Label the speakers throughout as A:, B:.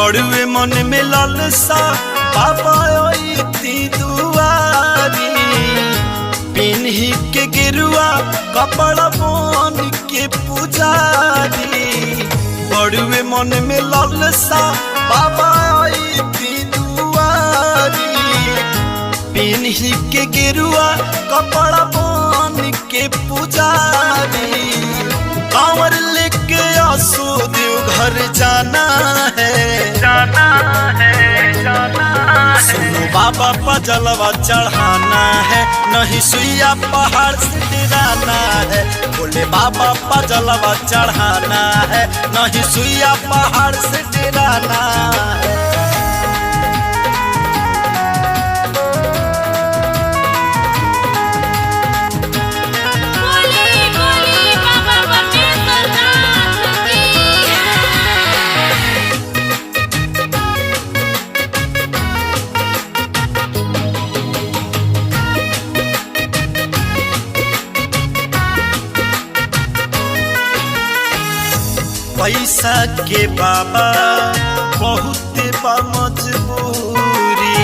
A: बड़ुए मन में लालसा बाबा ओइती दुआरी पिन्ही के गिरुआ कपड़ा बन के पुजारी बड़ुए मन में लालसा बाबा ओइती दुआरी पिन्ही के गिरुआ कपड़ा बन के पुजारी कांवर लेके आसो देव घर जाना है जाना है जाना है। सुनो बाबा पर जलवा चढ़ाना है नहीं सुइया पहाड़ से डराना है बोले बाबा पर जलवा चढ़ाना है नहीं सुइया पहाड़ से डराना है। पैसा के बाबा बहुत बा मजबूरी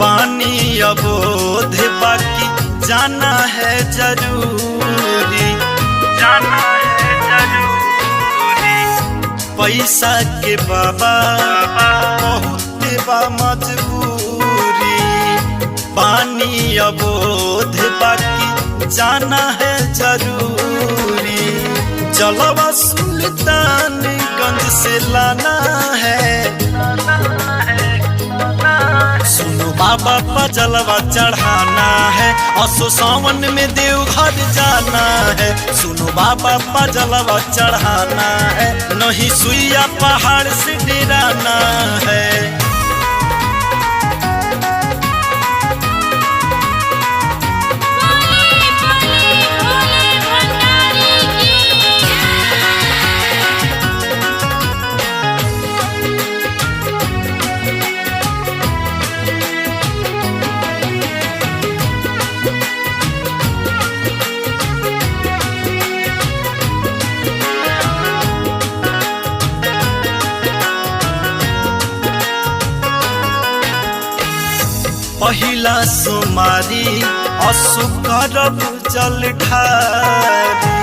A: बानी अबोध बाकी जाना है जरूरी जाना है जरूरी। पैसा के बाबा बहुत बा मजबूरी बानी अबोध बाकी जाना है जरूरी जलवा सुल्तानगंज से लाना है सुनो बाबा पर जलवा चढ़ाना है असो सावन में देवघर जाना है सुनो बाबा पर जलवा चढ़ाना है नहीं सुइया पहाड़ से डराना है। पहिला सुमारी असुकरब जल ढारी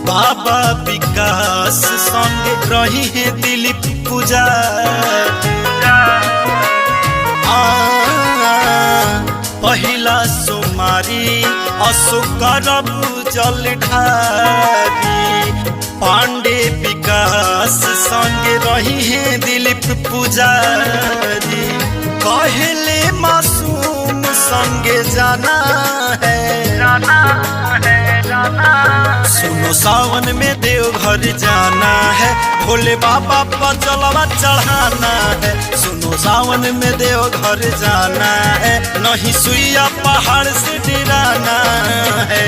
A: बाबा विकास संग रही है दिलीप पुजारी पहिला सुमारी असुकरब जल ढारी पांडे विकास संग रही है दिलीप पुजारी कहले मासूम संगे जाना है जाना है जाना। सुनो सावन में देवघर जाना है भोले बाबा पर जलवा चढ़ाना है सुनो सावन में देवघर जाना है नहीं सुइया पहाड़ से डराना है।